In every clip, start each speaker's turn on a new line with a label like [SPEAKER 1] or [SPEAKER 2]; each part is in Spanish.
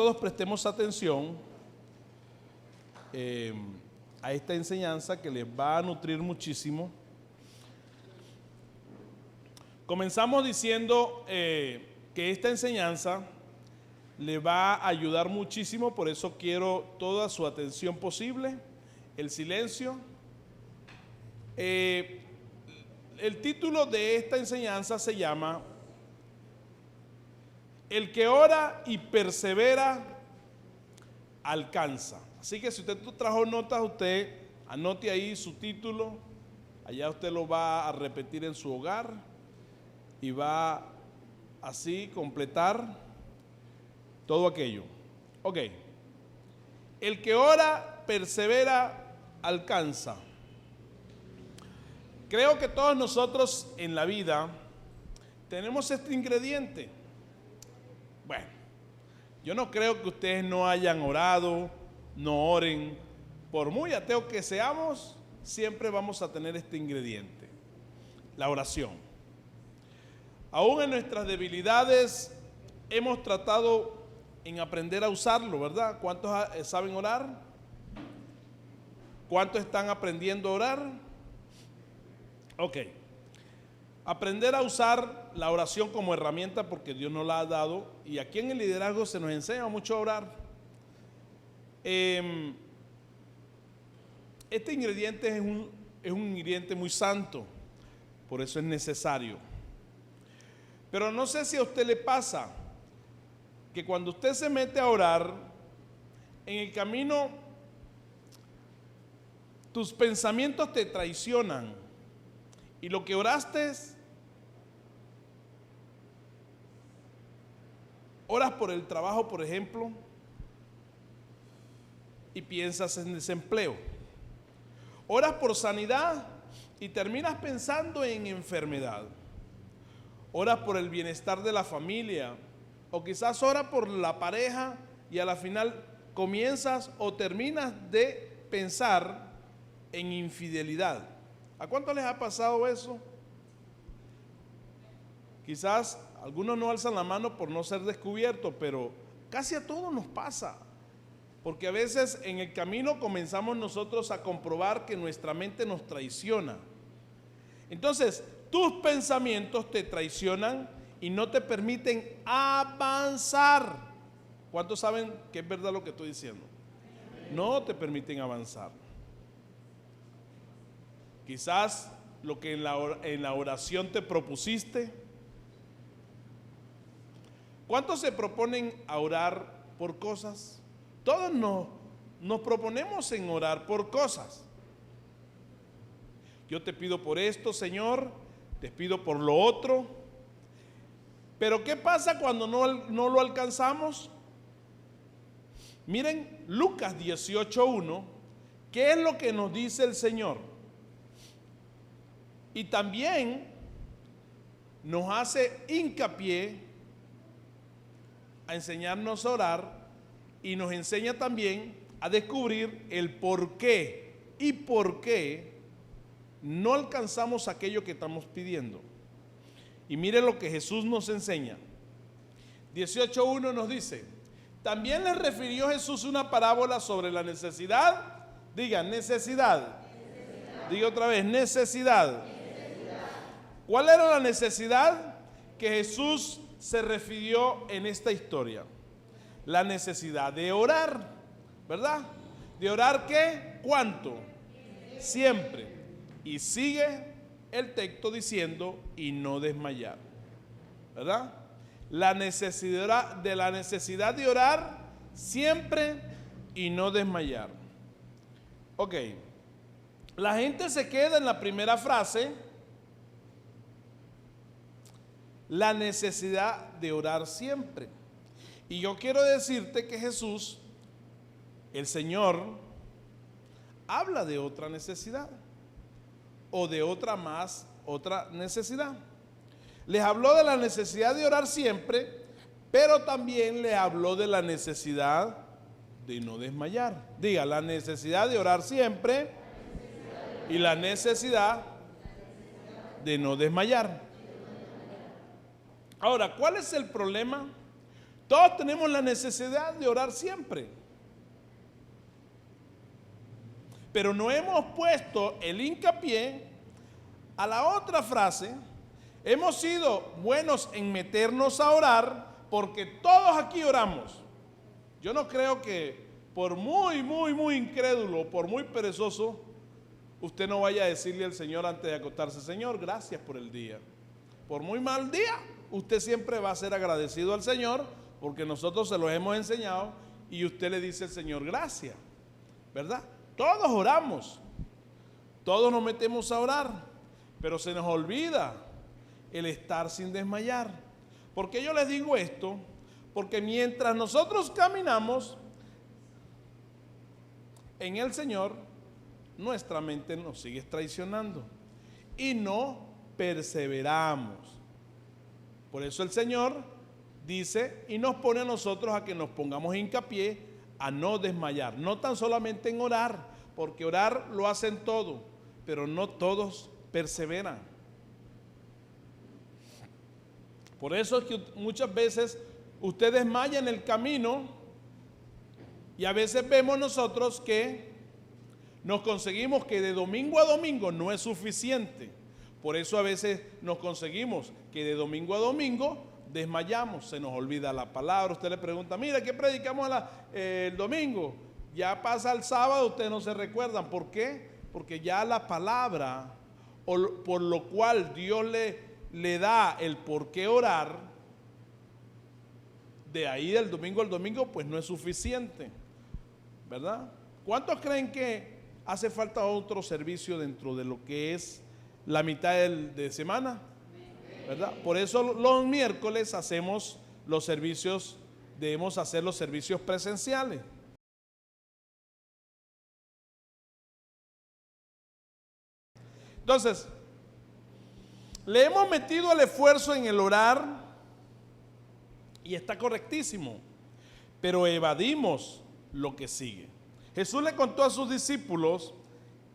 [SPEAKER 1] todos prestemos atención a esta enseñanza que les va a nutrir muchísimo. Comenzamos diciendo que esta enseñanza le va a ayudar muchísimo, por eso quiero toda su atención posible, el silencio. El título de esta enseñanza se llama El que ora y persevera alcanza. Así que si usted trajo notas, usted anote ahí su título, allá usted lo va a repetir en su hogar y va así completar todo aquello. Ok. El que ora, persevera, alcanza. Creo que todos nosotros en la vida tenemos este ingrediente. Bueno, yo no creo que ustedes no hayan orado, no oren. Por muy ateo que seamos, siempre vamos a tener este ingrediente, la oración. Aún en nuestras debilidades hemos tratado en aprender a usarlo, ¿verdad? ¿Cuántos saben orar? ¿Cuántos están aprendiendo a orar? Ok. Aprender a usar la oración como herramienta porque Dios nos la ha dado, y aquí en el liderazgo se nos enseña mucho a orar. Este ingrediente es un ingrediente muy santo, por eso es necesario. Pero no sé si a usted le pasa que cuando usted se mete a orar, en el camino tus pensamientos te traicionan y lo que oraste, oras por el trabajo, por ejemplo, y piensas en desempleo. Oras por sanidad y terminas pensando en enfermedad. Oras por el bienestar de la familia, o quizás oras por la pareja y a la final comienzas o terminas de pensar en infidelidad. ¿A cuánto les ha pasado eso? Quizás algunos no alzan la mano por no ser descubiertos, pero casi a todos nos pasa. Porque a veces en el camino comenzamos nosotros a comprobar que nuestra mente nos traiciona. Entonces, tus pensamientos te traicionan y no te permiten avanzar. ¿Cuántos saben que es verdad lo que estoy diciendo? No te permiten avanzar. Quizás lo que en la oración te propusiste. ¿Cuántos se proponen a orar por cosas? Todos nos proponemos en orar por cosas. Yo te pido por esto, Señor, te pido por lo otro. Pero ¿qué pasa cuando no lo alcanzamos? Miren Lucas 18:1, ¿qué es lo que nos dice el Señor? Y también nos hace hincapié a enseñarnos a orar y nos enseña también a descubrir el por qué y por qué no alcanzamos aquello que estamos pidiendo. Y mire lo que Jesús nos enseña. 18:1 nos dice: también les refirió Jesús una parábola sobre la necesidad. Diga, necesidad. Diga otra vez, necesidad. ¿Cuál era la necesidad que Jesús se refirió en esta historia? La necesidad de orar, ¿verdad? ¿De orar qué? ¿Cuánto? Siempre. Y sigue el texto diciendo, y no desmayar, ¿verdad? La necesidad de orar siempre y no desmayar. Ok, la gente se queda en la primera frase, la necesidad de orar siempre. Y yo quiero decirte que Jesús, el Señor, habla de otra necesidad o de otra necesidad. Les habló de la necesidad de orar siempre, pero también les habló de la necesidad de no desmayar. Diga, la necesidad de orar siempre y la necesidad de no desmayar. Ahora, ¿cuál es el problema? Todos tenemos la necesidad de orar siempre. Pero no hemos puesto el hincapié a la otra frase. Hemos sido buenos en meternos a orar porque todos aquí oramos. Yo no creo que por muy incrédulo, por muy perezoso, usted no vaya a decirle al Señor antes de acostarse: Señor, gracias por el día. Por muy mal día, usted siempre va a ser agradecido al Señor porque nosotros se lo hemos enseñado y usted le dice al Señor gracias, ¿verdad? Todos oramos, todos nos metemos a orar, pero se nos olvida el estar sin desmayar. ¿Por qué yo les digo esto? Porque mientras nosotros caminamos en el Señor, nuestra mente nos sigue traicionando y no perseveramos. Por eso el Señor dice y nos pone a nosotros a que nos pongamos hincapié a no desmayar, no tan solamente en orar, porque orar lo hacen todos, pero no todos perseveran. Por eso es que muchas veces usted desmaya en el camino y a veces vemos nosotros que nos conseguimos que de domingo a domingo no es suficiente. Por eso a veces nos conseguimos que de domingo a domingo desmayamos, se nos olvida la palabra. Usted le pregunta: mira, ¿qué predicamos el domingo? Ya pasa el sábado, ustedes no se recuerdan. ¿Por qué? Porque ya la palabra, por lo cual Dios le da el por qué orar, de ahí del domingo al domingo, pues no es suficiente, ¿verdad? ¿Cuántos creen que hace falta otro servicio dentro de lo que es la mitad de semana? ¿Verdad? Por eso los miércoles hacemos los servicios, debemos hacer los servicios presenciales. Entonces, le hemos metido el esfuerzo en el orar y está correctísimo, pero evadimos lo que sigue. Jesús le contó a sus discípulos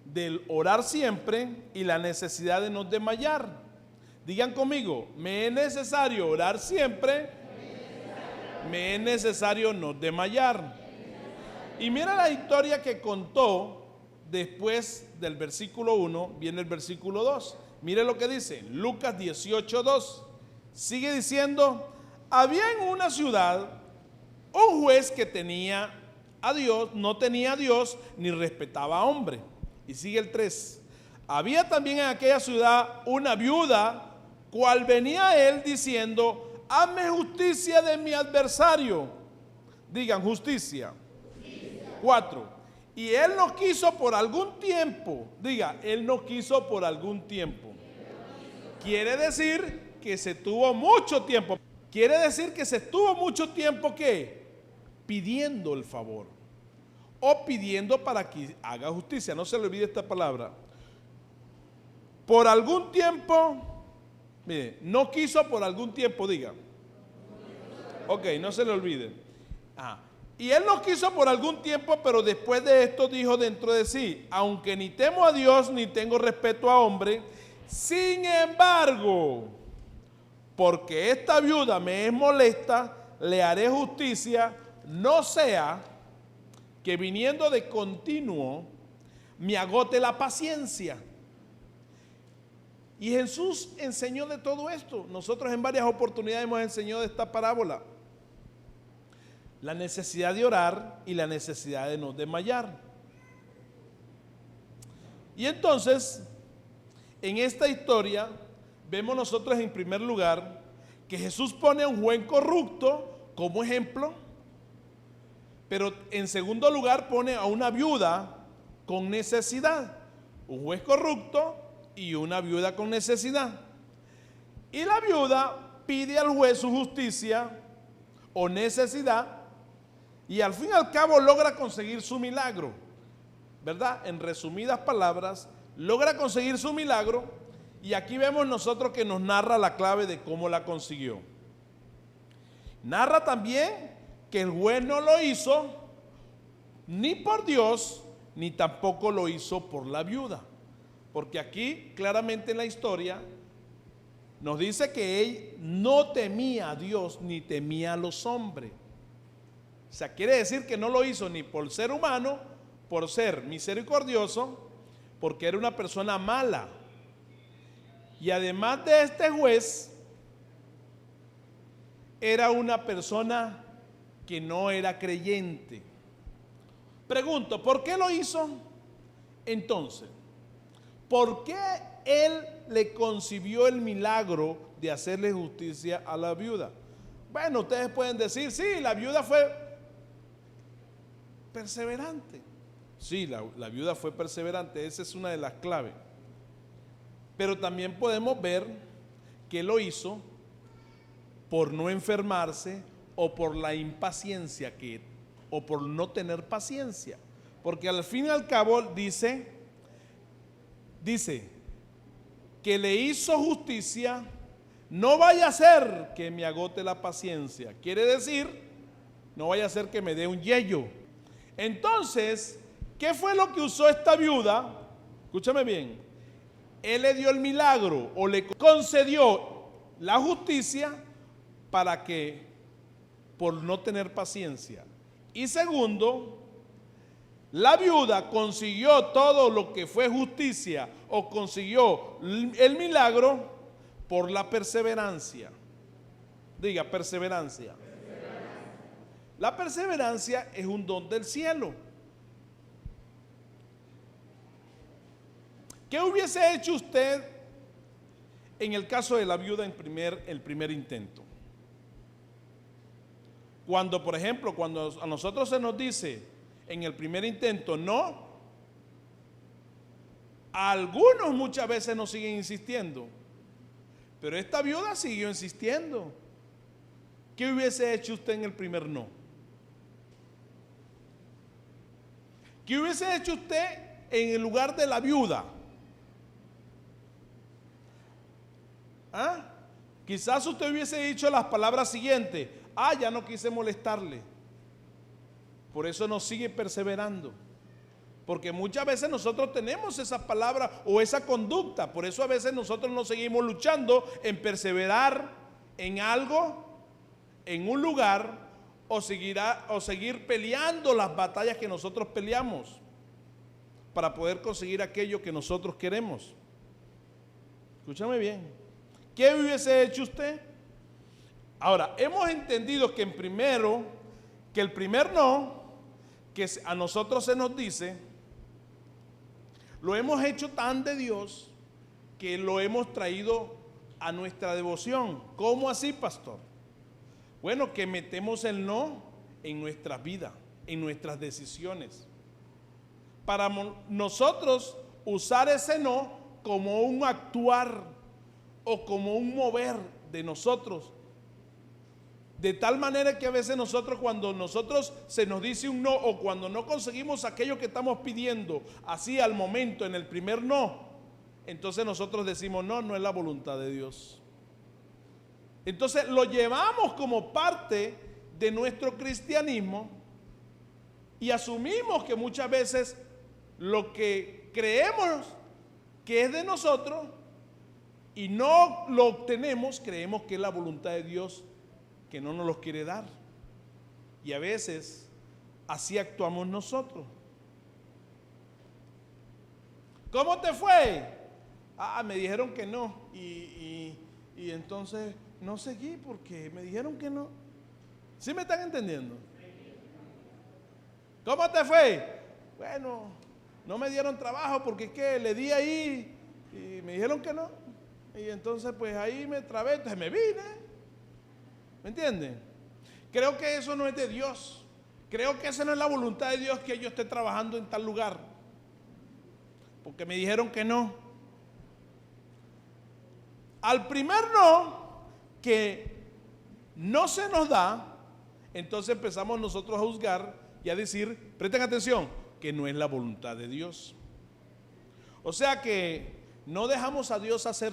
[SPEAKER 1] del orar siempre y la necesidad de no desmayar. Digan conmigo: me es necesario orar siempre, me es necesario no desmayar. Y mira la historia que contó después del versículo 1, viene el versículo 2. Mire lo que dice Lucas 18:2. Sigue diciendo: había en una ciudad un juez que tenía a Dios, no tenía a Dios ni respetaba a hombre. Y sigue el 3. Había también en aquella ciudad una viuda, cual venía a él diciendo: hazme justicia de mi adversario. Digan: justicia. 4. Y él no quiso por algún tiempo. Diga: él no quiso por algún tiempo. Quiere decir que se tuvo mucho tiempo. Quiere decir que se estuvo mucho tiempo, ¿qué? Pidiendo el favor. O pidiendo para que haga justicia. No se le olvide esta palabra. Por algún tiempo. Mire, no quiso por algún tiempo, diga. Ok, no se le olvide. Y él no quiso por algún tiempo, pero después de esto dijo dentro de sí: aunque ni temo a Dios ni tengo respeto a hombre, sin embargo, porque esta viuda me es molesta, le haré justicia, no sea que viniendo de continuo me agote la paciencia. Y Jesús enseñó de todo esto. Nosotros en varias oportunidades hemos enseñado de esta parábola. La necesidad de orar y la necesidad de no desmayar. Y entonces, en esta historia, vemos nosotros en primer lugar que Jesús pone a un juez corrupto como ejemplo, pero en segundo lugar pone a una viuda con necesidad. Un juez corrupto y una viuda con necesidad. Y la viuda pide al juez su justicia o necesidad y al fin y al cabo logra conseguir su milagro, ¿verdad? En resumidas palabras, logra conseguir su milagro y aquí vemos nosotros que nos narra la clave de cómo la consiguió. Narra también que el juez no lo hizo ni por Dios ni tampoco lo hizo por la viuda. Porque aquí claramente en la historia nos dice que él no temía a Dios ni temía a los hombres. O sea, quiere decir que no lo hizo ni por ser humano, por ser misericordioso, porque era una persona mala. Y además de este juez, era una persona que no era creyente. Pregunto, ¿por qué lo hizo? Entonces, ¿por qué él le concibió el milagro de hacerle justicia a la viuda? Bueno, ustedes pueden decir, sí, la viuda fue perseverante. Sí, la viuda fue perseverante, esa es una de las claves. Pero también podemos ver que lo hizo por no enfermarse o por la impaciencia o por no tener paciencia. Porque al fin y al cabo dice que le hizo justicia, no vaya a ser que me agote la paciencia. Quiere decir, no vaya a ser que me dé un yello. Entonces, ¿qué fue lo que usó esta viuda? Escúchame bien. Él le dio el milagro o le concedió la justicia para que, por no tener paciencia. Y segundo, la viuda consiguió todo lo que fue justicia o consiguió el milagro por la perseverancia. Diga, perseverancia. La perseverancia es un don del cielo. ¿Qué hubiese hecho usted en el caso de la viuda en el primer intento? Cuando, por ejemplo, cuando a nosotros se nos dice en el primer intento no, a algunos muchas veces nos siguen insistiendo, pero esta viuda siguió insistiendo. ¿Qué hubiese hecho usted en el primer no? ¿Qué hubiese hecho usted en el lugar de la viuda? ¿Ah? Quizás usted hubiese dicho las palabras siguientes: ya no quise molestarle. Por eso nos sigue perseverando. Porque muchas veces nosotros tenemos esas palabras o esa conducta. Por eso a veces nosotros nos seguimos luchando en perseverar en algo, en un lugar, o seguir peleando las batallas que nosotros peleamos para poder conseguir aquello que nosotros queremos. Escúchame bien. ¿Qué hubiese hecho usted? Ahora, hemos entendido que el primer no, que a nosotros se nos dice, lo hemos hecho tan de Dios que lo hemos traído a nuestra devoción. ¿Cómo así, pastor? Bueno, que metemos el no en nuestra vida, en nuestras decisiones, para nosotros usar ese no como un actuar o como un mover de nosotros. De tal manera que a veces nosotros, cuando nosotros se nos dice un no, o cuando no conseguimos aquello que estamos pidiendo, así al momento, en el primer no, entonces nosotros decimos, no es la voluntad de Dios. Entonces lo llevamos como parte de nuestro cristianismo y asumimos que muchas veces lo que creemos que es de nosotros y no lo obtenemos, creemos que es la voluntad de Dios, que no nos los quiere dar. Y a veces así actuamos nosotros. ¿Cómo te fue? Me dijeron que no. Y entonces no seguí porque me dijeron que no. ¿Sí me están entendiendo? ¿Cómo te fue? Bueno, no me dieron trabajo porque es que le di ahí y me dijeron que no. Y entonces pues ahí me trabé, entonces me vine. ¿Me entienden? Creo que eso no es de Dios. Creo que esa no es la voluntad de Dios, que yo esté trabajando en tal lugar, porque me dijeron que no. Al primer no, que no se nos da, entonces empezamos nosotros a juzgar y a decir, presten atención, que no es la voluntad de Dios. O sea que no dejamos a Dios hacer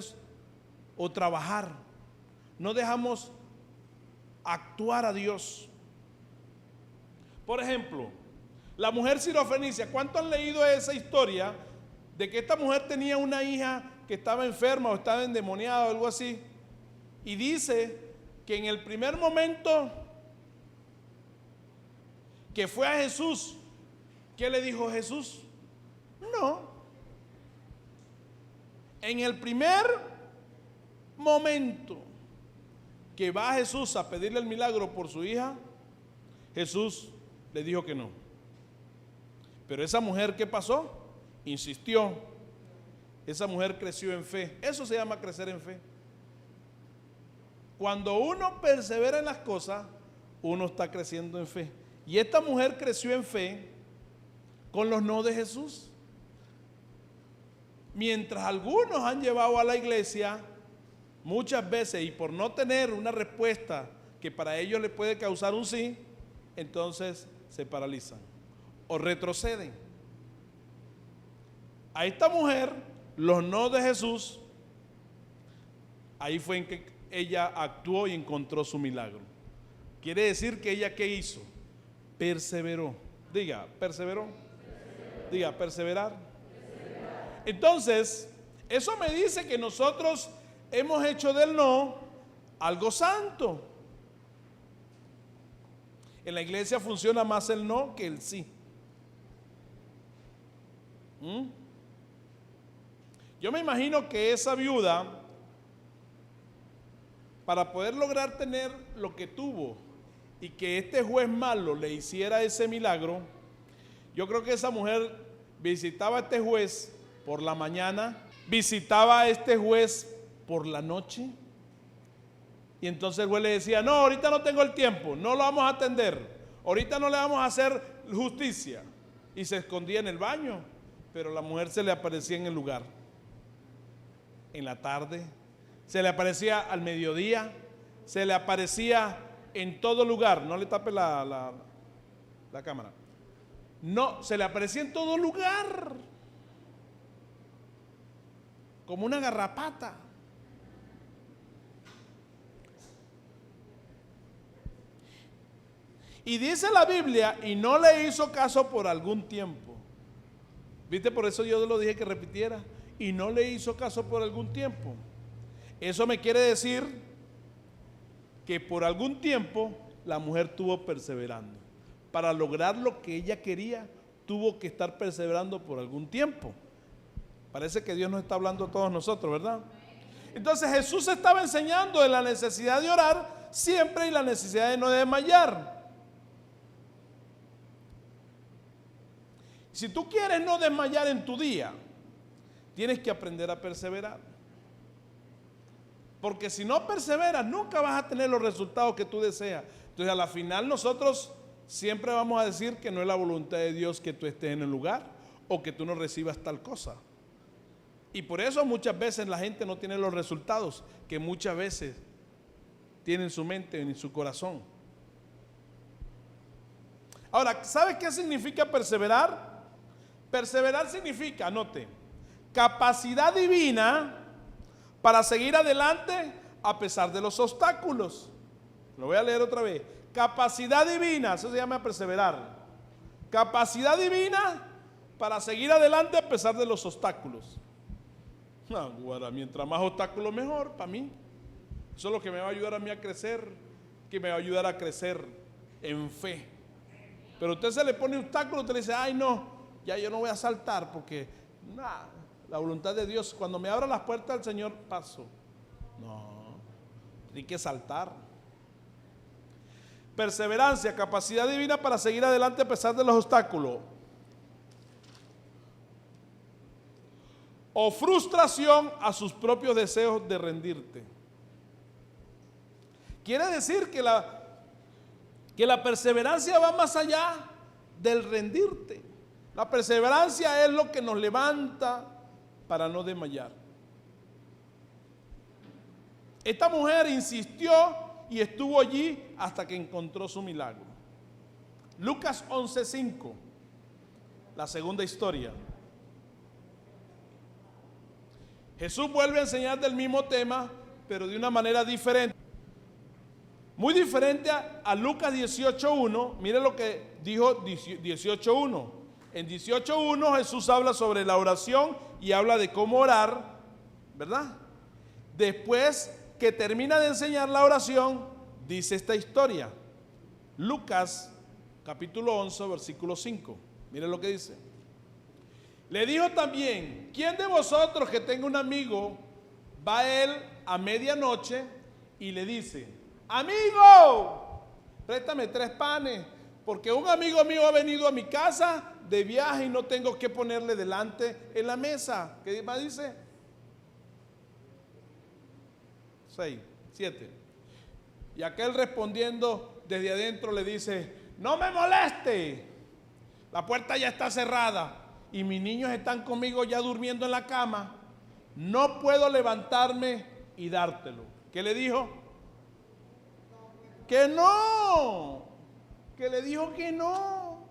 [SPEAKER 1] o trabajar, no dejamos actuar a Dios. Por ejemplo, la mujer sirofenicia, ¿cuántos han leído esa historia de que esta mujer tenía una hija que estaba enferma o estaba endemoniada o algo así? Y dice que en el primer momento que fue a Jesús, ¿qué le dijo Jesús? No. En el primer momento que va Jesús a pedirle el milagro por su hija, Jesús le dijo que no. Pero esa mujer, ¿qué pasó? Insistió. Esa mujer creció en fe. Eso se llama crecer en fe. Cuando uno persevera en las cosas, uno está creciendo en fe. Y esta mujer creció en fe con los no de Jesús. Mientras algunos han llevado a la iglesia muchas veces y por no tener una respuesta que para ellos les puede causar un sí, entonces se paralizan o retroceden. A esta mujer, los no de Jesús, ahí fue en que ella actuó y encontró su milagro. Quiere decir que ella, ¿qué hizo? Perseveró. Diga, perseveró. Diga, perseverar. Entonces, eso me dice que nosotros hemos hecho del no algo santo. En la iglesia funciona más el no que el sí. Yo me imagino que esa viuda, para poder lograr tener lo que tuvo y que este juez malo le hiciera ese milagro, yo creo que esa mujer visitaba a este juez por la mañana, visitaba a este juez por la noche, y entonces el juez le decía: no, ahorita no tengo el tiempo, no lo vamos a atender, ahorita no le vamos a hacer justicia, y se escondía en el baño, pero la mujer se le aparecía en el lugar, en la tarde, se le aparecía al mediodía, se le aparecía en todo lugar. No le tape la cámara. No, se le aparecía en todo lugar, como una garrapata. Y dice la Biblia, y no le hizo caso por algún tiempo. ¿Viste? Por eso yo lo dije que repitiera. Y no le hizo caso por algún tiempo. Eso me quiere decir que por algún tiempo la mujer estuvo perseverando. Para lograr lo que ella quería, tuvo que estar perseverando por algún tiempo. Parece que Dios nos está hablando a todos nosotros, ¿verdad? Entonces Jesús estaba enseñando de la necesidad de orar siempre y la necesidad de no desmayar. Si tú quieres no desmayar en tu día, tienes que aprender a perseverar. Porque si no perseveras, nunca vas a tener los resultados que tú deseas. Entonces a la final nosotros siempre vamos a decir que no es la voluntad de Dios que tú estés en el lugar o que tú no recibas tal cosa. Y por eso muchas veces la gente no tiene los resultados que muchas veces tiene en su mente, en su corazón. Ahora, ¿sabes qué significa perseverar? Perseverar significa, anote, capacidad divina para seguir adelante a pesar de los obstáculos. Lo voy a leer otra vez. Capacidad divina, eso se llama perseverar. Capacidad divina para seguir adelante a pesar de los obstáculos. No, bueno, mientras más obstáculos mejor para mí. Eso es lo que me va a ayudar a mí a crecer, que me va a ayudar a crecer en fe. Pero usted se le pone obstáculos, usted le dice: ay no, ya yo no voy a saltar porque la voluntad de Dios, cuando me abra las puertas del Señor, paso. No, hay que saltar. Perseverancia, capacidad divina para seguir adelante a pesar de los obstáculos. O frustración a sus propios deseos de rendirte. Quiere decir que la perseverancia va más allá del rendirte. La perseverancia es lo que nos levanta para no desmayar. Esta mujer insistió y estuvo allí hasta que encontró su milagro. Lucas 11:5, la segunda historia. Jesús vuelve a enseñar del mismo tema, pero de una manera diferente. Muy diferente a Lucas 18:1. Mire lo que dijo 18:1. En 18:1 Jesús habla sobre la oración y habla de cómo orar, ¿verdad? Después que termina de enseñar la oración, dice esta historia. Lucas capítulo 11, versículo 5. Miren lo que dice. Le dijo también: ¿quién de vosotros que tenga un amigo, va a él a medianoche y le dice: amigo, préstame 3 panes, porque un amigo mío ha venido a mi casa de viaje y no tengo que ponerle delante en la mesa? ¿Qué más dice? 6, 7. Y aquel respondiendo desde adentro le dice: no me moleste, la puerta ya está cerrada y mis niños están conmigo ya durmiendo en la cama, no puedo levantarme y dártelo. ¿Qué le dijo? Que no, que le dijo que no.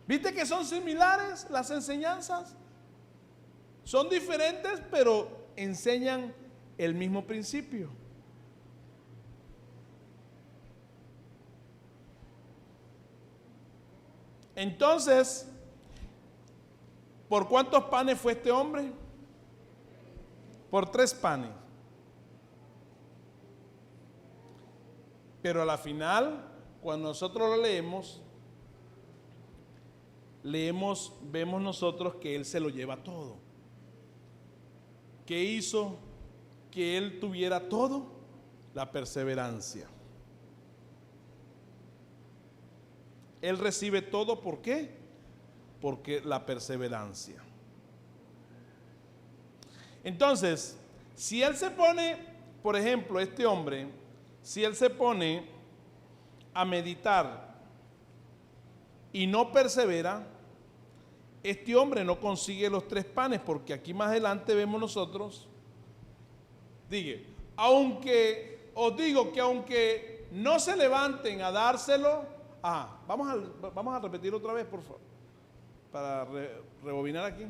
[SPEAKER 1] ¿Viste que son similares las enseñanzas? Son diferentes, pero enseñan el mismo principio. Entonces, ¿por cuántos panes fue este hombre? Por 3 panes. Pero a la final, cuando nosotros lo leemos, vemos nosotros que Él se lo lleva todo. ¿Qué hizo que Él tuviera todo? La perseverancia. Él recibe todo, ¿por qué? Porque la perseverancia. Entonces, si él se pone, por ejemplo, este hombre, si él se pone a meditar y no persevera, este hombre no consigue los 3 panes, porque aquí más adelante vemos nosotros, dice, os digo que aunque no se levanten a dárselo, vamos a repetir otra vez, por favor, para rebobinar aquí.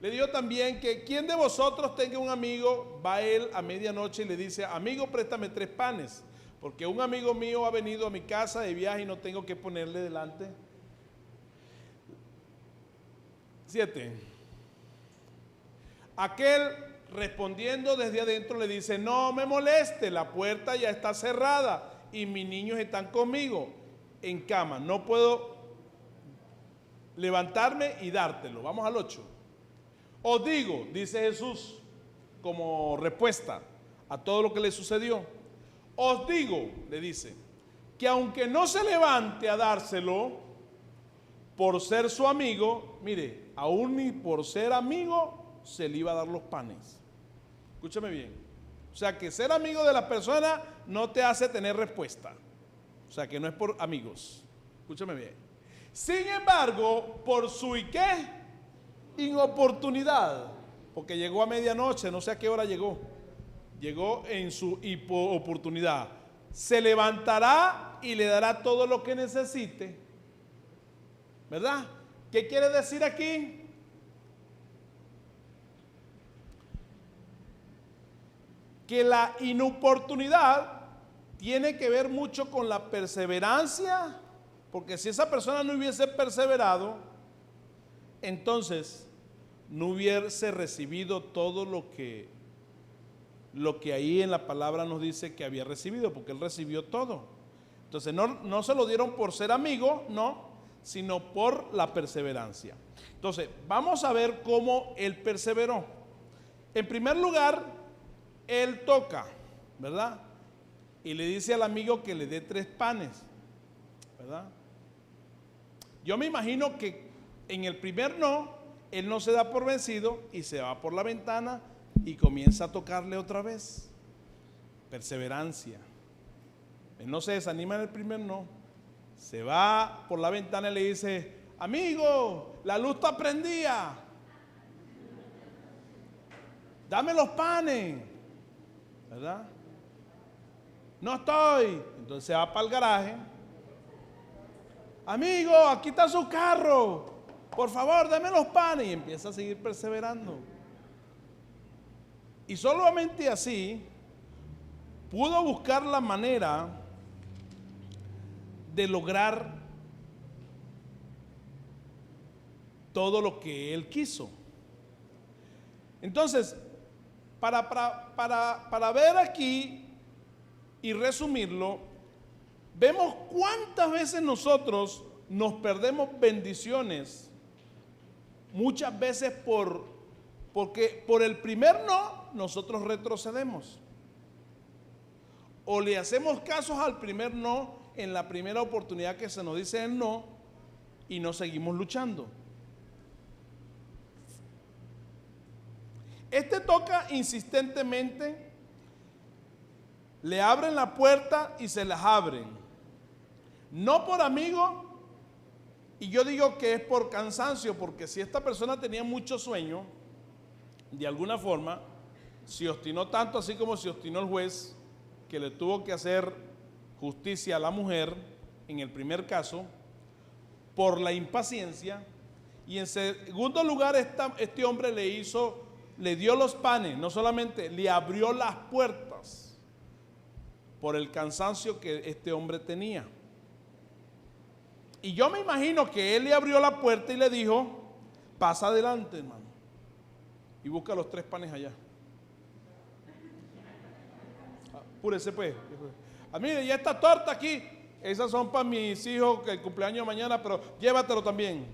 [SPEAKER 1] Le digo también que ¿quién de vosotros tenga un amigo, va él a medianoche y le dice: amigo, préstame 3 panes, porque un amigo mío ha venido a mi casa de viaje y no tengo que ponerle delante? 7. Aquel respondiendo desde adentro le dice: no me moleste, la puerta ya está cerrada y mis niños están conmigo en cama, no puedo levantarme y dártelo. Vamos al 8. Os digo, dice Jesús como respuesta a todo lo que le sucedió, os digo, le dice, que aunque no se levante a dárselo por ser su amigo, mire, aún ni por ser amigo se le iba a dar los panes. Escúchame bien. O sea, que ser amigo de la persona no te hace tener respuesta. O sea, que no es por amigos. Escúchame bien. Sin embargo, por su ¿y qué? Inoportunidad, porque llegó a medianoche, no sé a qué hora llegó. Llegó en su oportunidad. Se levantará y le dará todo lo que necesite. ¿Verdad? ¿Qué quiere decir aquí? Que la inoportunidad tiene que ver mucho con la perseverancia, porque si esa persona no hubiese perseverado, entonces no hubiese recibido todo lo que ahí en la palabra nos dice que había recibido, porque él recibió todo. Entonces no se lo dieron por ser amigo, no, sino por la perseverancia. Entonces vamos a ver cómo él perseveró. En primer lugar, él toca, ¿verdad? Y le dice al amigo que le dé 3 panes, ¿verdad? Yo me imagino que en el primer no, él no se da por vencido y se va por la ventana y comienza a tocarle otra vez. Perseverancia. Él no se desanima en el primer no. Se va por la ventana y le dice: amigo, la luz está prendida, dame los panes, ¿verdad? No estoy. Entonces se va para el garaje: amigo, aquí está su carro, por favor, dame los panes. Y empieza a seguir perseverando. Y solamente así pudo buscar la manera de lograr todo lo que él quiso. Entonces, para ver aquí y resumirlo, vemos cuántas veces nosotros nos perdemos bendiciones, muchas veces porque por el primer no, nosotros retrocedemos. O le hacemos casos al primer no en la primera oportunidad que se nos dice el no y no seguimos luchando. Este toca insistentemente, le abren la puerta y se las abren. No por amigo, y yo digo que es por cansancio, porque si esta persona tenía mucho sueño, de alguna forma, se obstinó tanto así como se obstinó el juez, que le tuvo que hacer justicia a la mujer, en el primer caso, por la impaciencia, y en segundo lugar este hombre le dio los panes, no solamente le abrió las puertas por el cansancio que este hombre tenía. Y yo me imagino que él le abrió la puerta y le dijo, pasa adelante, hermano, y busca los 3 panes allá. Apúrese pues. Mire, ya esta torta aquí, esas son para mis hijos que el cumpleaños mañana, pero llévatelo también.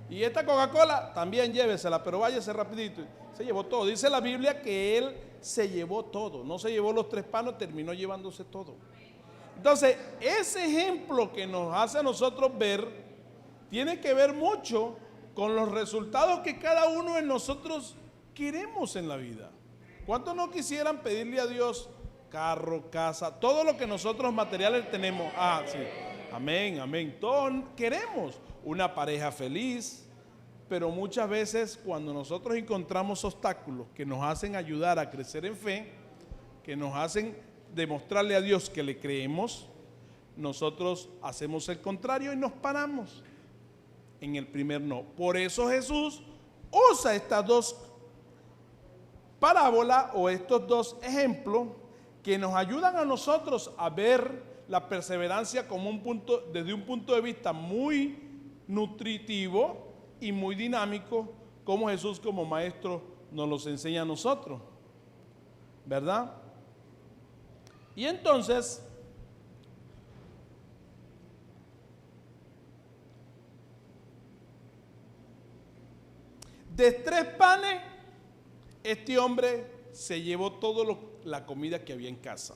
[SPEAKER 1] Y esta Coca-Cola también llévesela, pero váyase rapidito. Se llevó todo. Dice la Biblia que él se llevó todo. No se llevó los 3 panes, terminó llevándose todo. Entonces, ese ejemplo que nos hace a nosotros ver, tiene que ver mucho con los resultados que cada uno de nosotros queremos en la vida. ¿Cuántos no quisieran pedirle a Dios carro, casa, todo lo que nosotros materiales tenemos? Ah, sí. Amén, amén. Todos queremos una pareja feliz, pero muchas veces cuando nosotros encontramos obstáculos que nos hacen ayudar a crecer en fe, que nos hacen demostrarle a Dios que le creemos, nosotros hacemos el contrario y nos paramos en el primer no. Por eso Jesús usa estas 2 parábolas o estos 2 ejemplos que nos ayudan a nosotros a ver la perseverancia como desde un punto de vista muy nutritivo y muy dinámico, como Jesús como maestro nos los enseña a nosotros, ¿verdad? Y entonces, de 3 panes, este hombre se llevó toda la comida que había en casa.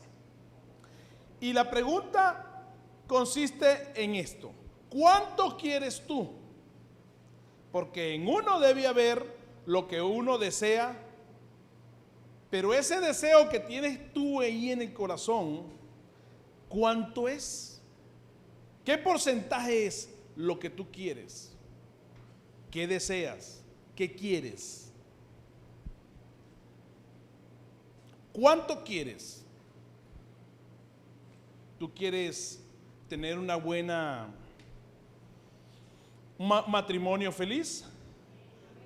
[SPEAKER 1] Y la pregunta consiste en esto: ¿cuánto quieres tú? Porque en uno debe haber lo que uno desea, pero ese deseo que tienes tú ahí en el corazón, ¿cuánto es? ¿Qué porcentaje es lo que tú quieres? ¿Qué deseas? ¿Qué quieres? ¿Cuánto quieres? ¿Tú quieres tener un matrimonio feliz?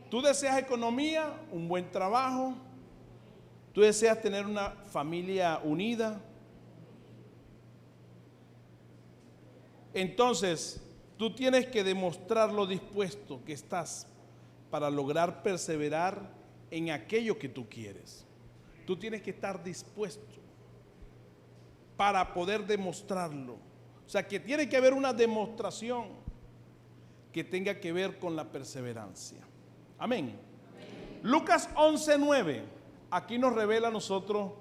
[SPEAKER 1] ¿Tú deseas economía, un buen trabajo? ¿Tú deseas tener una familia unida? Entonces, tú tienes que demostrar lo dispuesto que estás para lograr perseverar en aquello que tú quieres. Tú tienes que estar dispuesto para poder demostrarlo. O sea, que tiene que haber una demostración que tenga que ver con la perseverancia. Amén. Lucas 11:9. Aquí nos revela a nosotros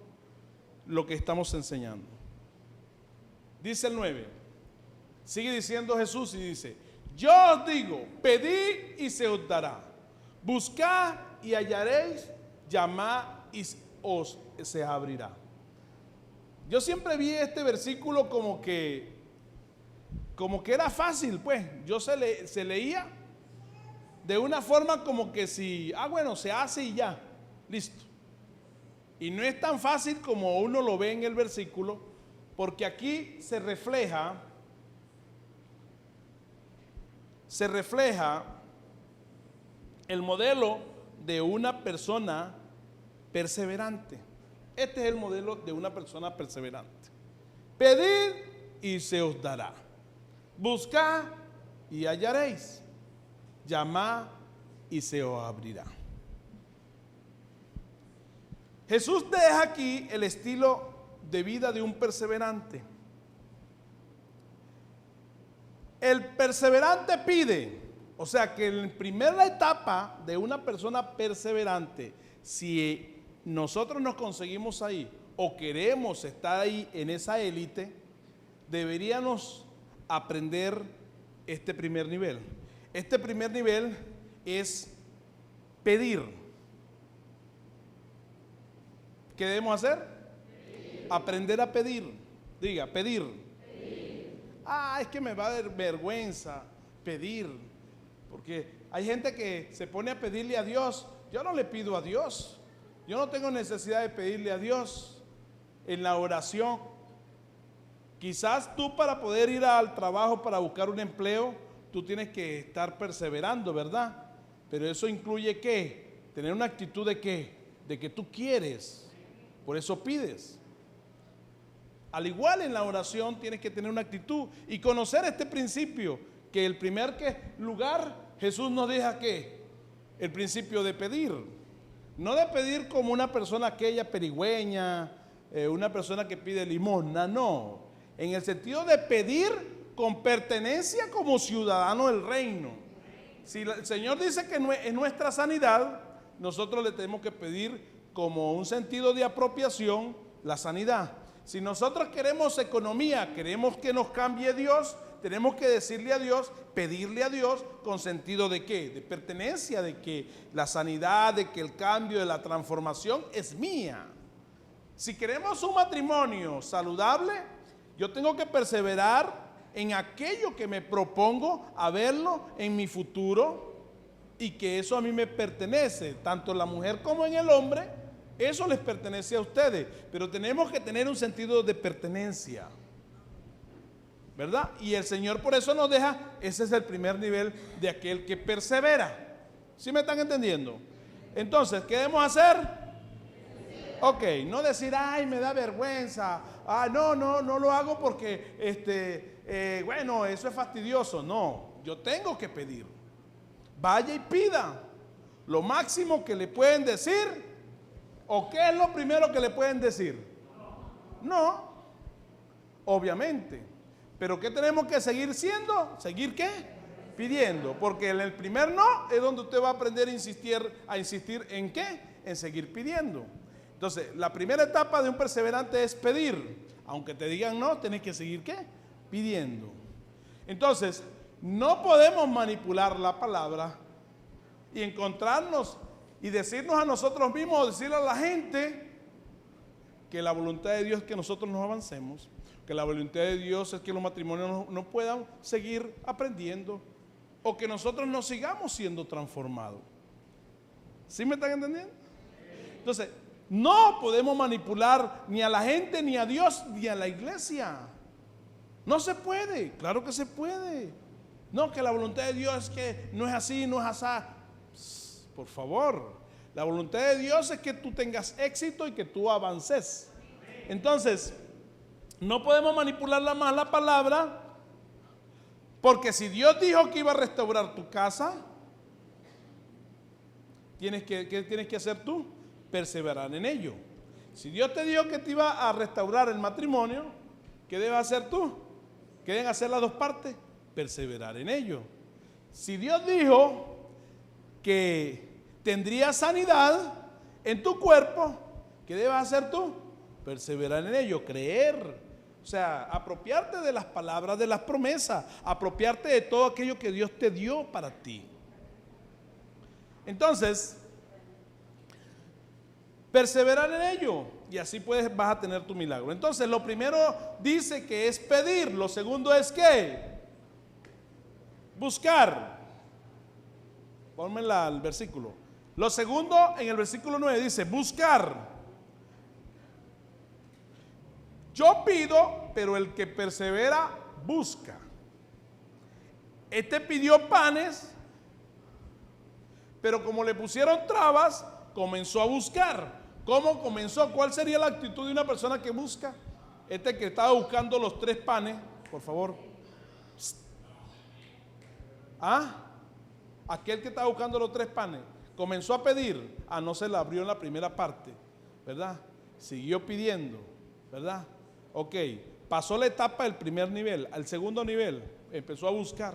[SPEAKER 1] lo que estamos enseñando. Dice el 9. Sigue diciendo Jesús y dice: yo os digo, pedid y se os dará. Buscad y hallaréis. Llamad y se abrirá. Yo siempre vi este versículo como que era fácil, pues. Yo se leía de una forma como que si, bueno, se hace y ya, listo. Y no es tan fácil como uno lo ve en el versículo, porque aquí se refleja el modelo de una persona perseverante. Este es el modelo de una persona perseverante. Pedid y se os dará. Buscad y hallaréis. Llamad y se os abrirá. Jesús deja aquí el estilo de vida de un perseverante. El perseverante pide, o sea que en primera etapa de una persona perseverante, si nosotros nos conseguimos ahí o queremos estar ahí en esa élite, deberíamos aprender este primer nivel. Este primer nivel es pedir. ¿Qué debemos hacer? Aprender a pedir. Diga, pedir. Es que me va a dar vergüenza pedir, porque hay gente que se pone a pedirle a Dios. Yo no le pido a Dios, yo no tengo necesidad de pedirle a Dios en la oración. Quizás tú, para poder ir al trabajo, para buscar un empleo, tú tienes que estar perseverando, ¿verdad? Pero eso incluye ¿qué? Tener una actitud de ¿qué? De que tú quieres, por eso pides. Al igual en la oración tienes que tener una actitud y conocer este principio, que el primer lugar Jesús nos deja ¿qué? El principio de pedir. No de pedir como una persona aquella perigüeña, una persona que pide limosna, no. En el sentido de pedir con pertenencia como ciudadano del reino. Si el Señor dice que es nuestra sanidad, nosotros le tenemos que pedir como un sentido de apropiación la sanidad. Si nosotros queremos economía, queremos que nos cambie Dios, tenemos que decirle a Dios, pedirle a Dios con sentido de ¿qué? De pertenencia, de que la sanidad, de que el cambio, de la transformación es mía. Si queremos un matrimonio saludable, yo tengo que perseverar en aquello que me propongo a verlo en mi futuro y que eso a mí me pertenece, tanto la mujer como en el hombre. Eso les pertenece a ustedes, pero tenemos que tener un sentido de pertenencia, ¿verdad? Y el Señor por eso nos deja, ese es el primer nivel de aquel que persevera. ¿Sí me están entendiendo? Entonces, ¿qué debemos hacer? Ok, no decir, ay, me da vergüenza, no lo hago porque, bueno, eso es fastidioso. No, yo tengo que pedir. Vaya y pida. Lo máximo que le pueden decir, ¿o qué es lo primero que le pueden decir? No, obviamente. Pero ¿qué tenemos que seguir siendo? ¿Seguir qué? Pidiendo. Porque en el primer no es donde usted va a aprender a insistir en qué? En seguir pidiendo. Entonces, la primera etapa de un perseverante es pedir. Aunque te digan no, tenés que seguir ¿qué? Pidiendo. Entonces, no podemos manipular la palabra y encontrarnos y decirnos a nosotros mismos, o decirle a la gente que la voluntad de Dios es que nosotros nos avancemos, que la voluntad de Dios es que los matrimonios no puedan seguir aprendiendo, o que nosotros no sigamos siendo transformados. ¿Sí me están entendiendo? Entonces, no podemos manipular ni a la gente, ni a Dios, ni a la iglesia. No se puede. Claro que se puede. No, que la voluntad de Dios es que no es así, no es así. Por favor, la voluntad de Dios es que tú tengas éxito y que tú avances. Entonces, no podemos manipular más la palabra, porque si Dios dijo que iba a restaurar tu casa, ¿qué tienes que hacer tú? Perseverar en ello. Si Dios te dijo que te iba a restaurar el matrimonio, ¿qué debes hacer tú? ¿Qué deben hacer las dos partes? Perseverar en ello. Si Dios dijo que tendrías sanidad en tu cuerpo, ¿qué debes hacer tú? Perseverar en ello, creer. O sea, apropiarte de las palabras, de las promesas, apropiarte de todo aquello que Dios te dio para ti. Entonces, perseverar en ello y así vas a tener tu milagro. Entonces, lo primero dice que es pedir, lo segundo es ¿qué? Buscar. Ponme el versículo. Lo segundo, en el versículo 9 dice, buscar. Yo pido, pero el que persevera, busca. Este pidió panes, pero como le pusieron trabas, comenzó a buscar. ¿Cómo comenzó? ¿Cuál sería la actitud de una persona que busca? Este que estaba buscando los 3 panes, por favor. Aquel que estaba buscando los 3 panes comenzó a pedir, no se le abrió en la primera parte, ¿verdad? Siguió pidiendo, ¿verdad? Ok, pasó la etapa del primer nivel. Al segundo nivel empezó a buscar.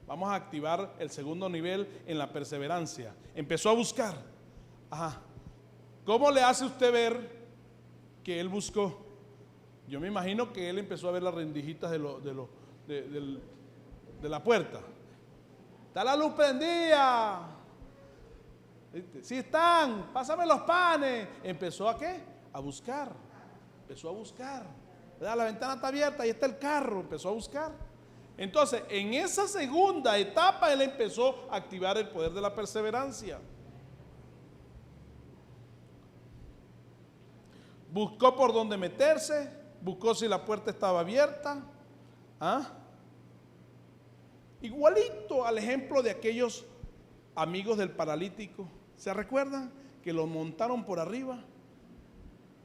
[SPEAKER 1] Vamos a activar el segundo nivel en la perseverancia. Empezó a buscar. Ajá. ¿Cómo le hace usted ver que él buscó? Yo me imagino que él empezó a ver las rendijitas de la puerta. Está la luz prendida. Si están, pásame los panes. ¿Empezó a qué? A buscar. Empezó a buscar. ¿Verdad? La ventana está abierta, ahí está el carro. Empezó a buscar. Entonces, en esa segunda etapa, él empezó a activar el poder de la perseverancia. Buscó por dónde meterse, buscó si la puerta estaba abierta. ¿Ah? Igualito al ejemplo de aquellos amigos del paralítico. ¿Se recuerdan? Que lo montaron por arriba.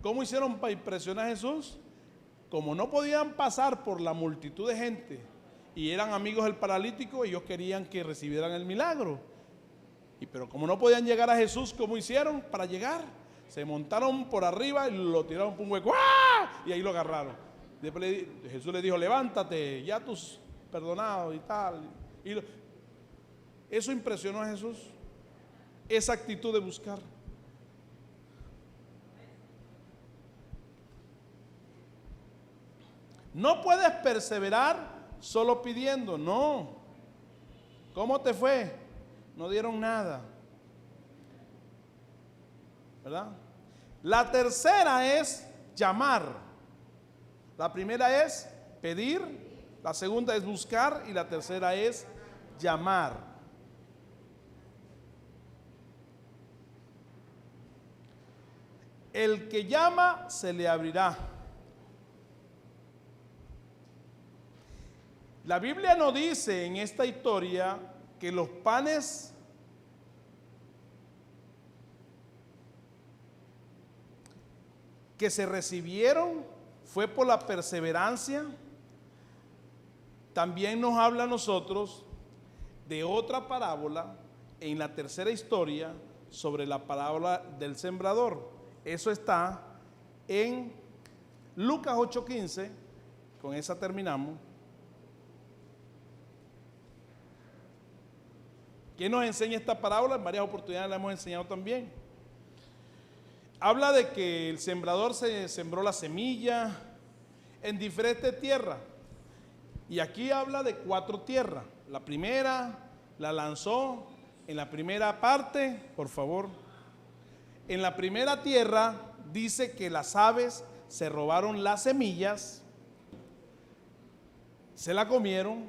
[SPEAKER 1] ¿Cómo hicieron para impresionar a Jesús? Como no podían pasar por la multitud de gente y eran amigos del paralítico, ellos querían que recibieran el milagro. Pero como no podían llegar a Jesús, ¿cómo hicieron para llegar? Se montaron por arriba y lo tiraron por un hueco. ¡Ah! Y ahí lo agarraron. Después Jesús le dijo, levántate, ya tus perdonados y tal. Eso impresionó a Jesús. Esa actitud de buscar. No puedes perseverar solo pidiendo, no. ¿Cómo te fue? No dieron nada. ¿Verdad? La tercera es llamar. La primera es pedir, la segunda es buscar y la tercera es llamar. El que llama se le abrirá. La Biblia nos dice en esta historia que los panes que se recibieron fue por la perseverancia. También nos habla a nosotros de otra parábola en la tercera historia sobre la parábola del sembrador. Eso está en Lucas 8:15. Con esa terminamos. ¿Quién nos enseña esta parábola? En varias oportunidades la hemos enseñado también. Habla de que el sembrador se sembró la semilla en diferentes tierras. Y aquí habla de 4 tierras. La primera la lanzó en la primera parte, por favor. En la primera tierra dice que las aves se robaron las semillas, se la comieron.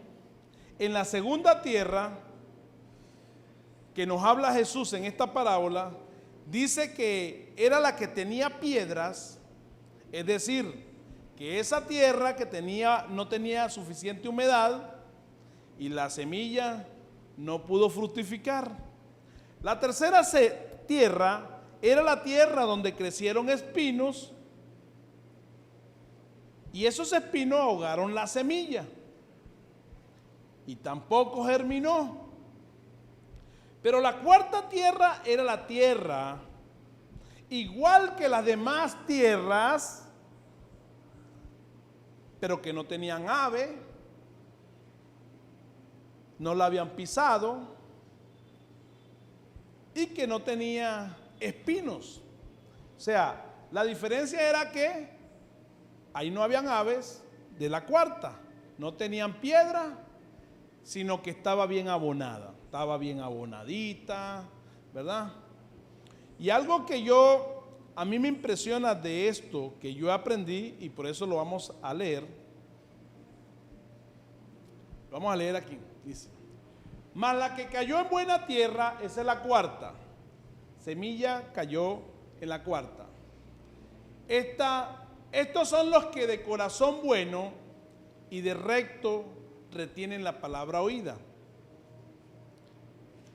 [SPEAKER 1] En la segunda tierra que nos habla Jesús en esta parábola, dice que era la que tenía piedras, es decir, que esa tierra que no tenía suficiente humedad y la semilla no pudo fructificar. La tercera tierra era la tierra donde crecieron espinos y esos espinos ahogaron la semilla y tampoco germinó. Pero la cuarta tierra era la tierra, igual que las demás tierras, pero que no tenían ave, no la habían pisado y que no tenía espinos. O sea, la diferencia era que ahí no habían aves de la cuarta, no tenían piedra, sino que estaba bien abonada. Estaba bien abonadita, ¿verdad? Y algo que a mí me impresiona de esto, que yo aprendí, y por eso lo vamos a leer. Vamos a leer aquí, dice: mas la que cayó en buena tierra, esa es la cuarta. Semilla cayó en la cuarta. Estos son los que de corazón bueno y de recto retienen la palabra oída.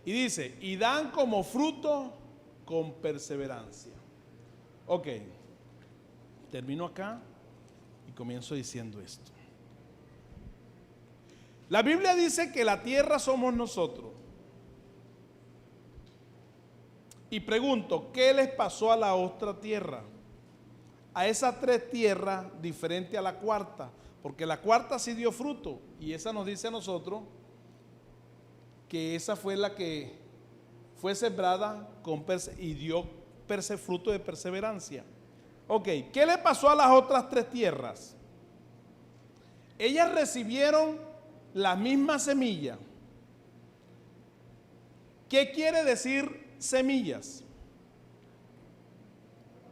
[SPEAKER 1] Y dice, y dan como fruto con perseverancia. Ok, termino acá y comienzo diciendo esto. La Biblia dice que la tierra somos nosotros. Y pregunto, ¿qué les pasó a la otra tierra? A esas tres tierras diferente a la cuarta, porque la cuarta sí dio fruto y esa nos dice a nosotros que esa fue la que fue sembrada y dio fruto de perseverancia. Ok, ¿qué le pasó a las otras tres tierras? Ellas recibieron la misma semilla. ¿Qué quiere decir semillas?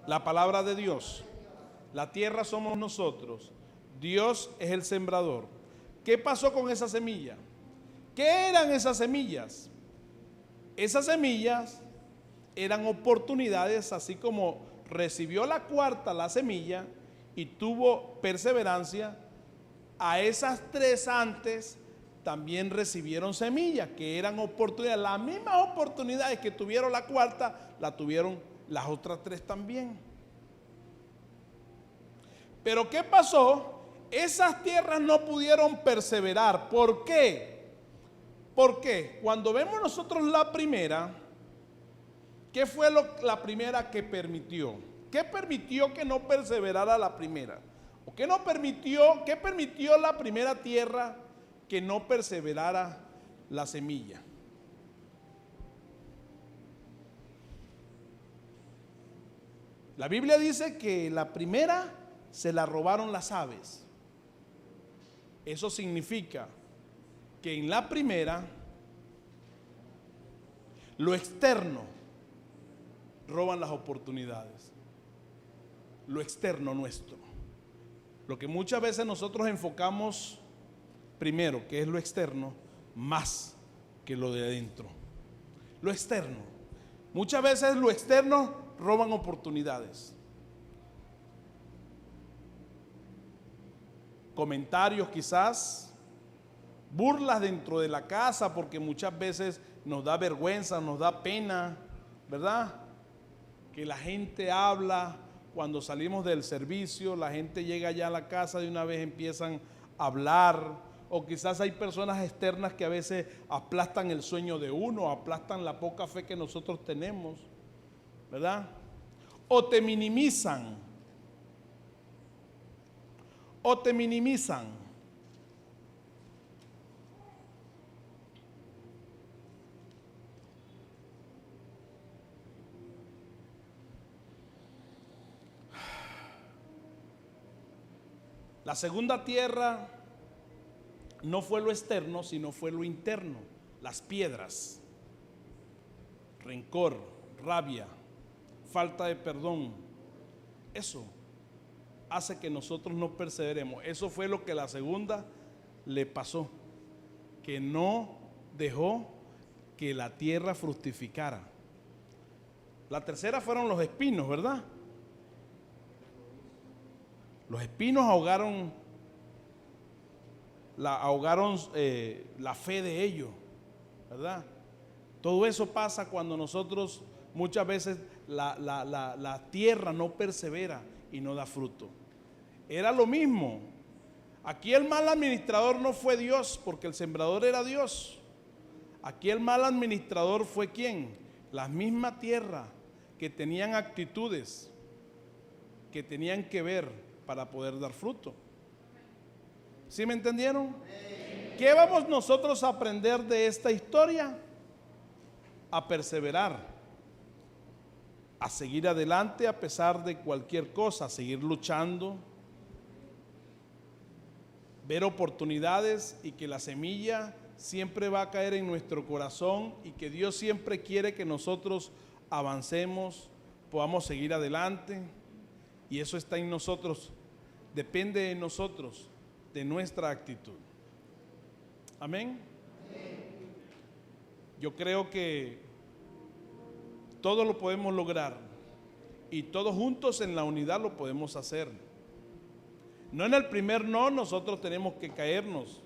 [SPEAKER 1] La palabra de Dios. La tierra somos nosotros. Dios es el sembrador. ¿Qué pasó con esa semilla? ¿Qué eran esas semillas? Esas semillas eran oportunidades, así como recibió la cuarta la semilla y tuvo perseverancia, a esas tres antes también recibieron semillas, que eran oportunidades. Las mismas oportunidades que tuvieron la cuarta, la tuvieron las otras tres también. Pero ¿qué pasó? Esas tierras no pudieron perseverar. ¿Por qué? Porque cuando vemos nosotros la primera, ¿qué fue la primera que permitió? ¿Qué permitió que no perseverara la primera? ¿O qué permitió la primera tierra que no perseverara la semilla? La Biblia dice que la primera se la robaron las aves. Eso significa que en la primera, lo externo roban las oportunidades. Lo externo nuestro. Lo que muchas veces nosotros enfocamos primero, que es lo externo, más que lo de adentro. Lo externo. Muchas veces lo externo roban oportunidades. Comentarios quizás, burlas dentro de la casa, porque muchas veces nos da vergüenza, nos da pena, ¿verdad? Que la gente habla cuando salimos del servicio, la gente llega ya a la casa de una vez empiezan a hablar, o quizás hay personas externas que a veces aplastan el sueño de uno, aplastan la poca fe que nosotros tenemos, ¿verdad? O te minimizan. O te minimizan. La segunda tierra no fue lo externo, sino fue lo interno, las piedras, rencor, rabia, falta de perdón. Eso hace que nosotros no perseveremos. Eso fue lo que la segunda le pasó, que no dejó que la tierra fructificara. La tercera fueron los espinos, ¿verdad? Los espinos ahogaron la fe de ellos, ¿verdad? Todo eso pasa cuando nosotros muchas veces la tierra no persevera y no da fruto. Era lo mismo. Aquí el mal administrador no fue Dios, porque el sembrador era Dios. Aquí el mal administrador fue ¿quién? La misma tierra, que tenían actitudes que tenían que ver para poder dar fruto. ¿Sí me entendieron? ¿Qué vamos nosotros a aprender de esta historia? A perseverar, a seguir adelante a pesar de cualquier cosa, a seguir luchando, ver oportunidades y que la semilla siempre va a caer en nuestro corazón y que Dios siempre quiere que nosotros avancemos, podamos seguir adelante, y eso está en nosotros, depende de nosotros, de nuestra actitud. Amén. Yo creo que todo lo podemos lograr y todos juntos en la unidad lo podemos hacer. No en el primer no nosotros tenemos que caernos,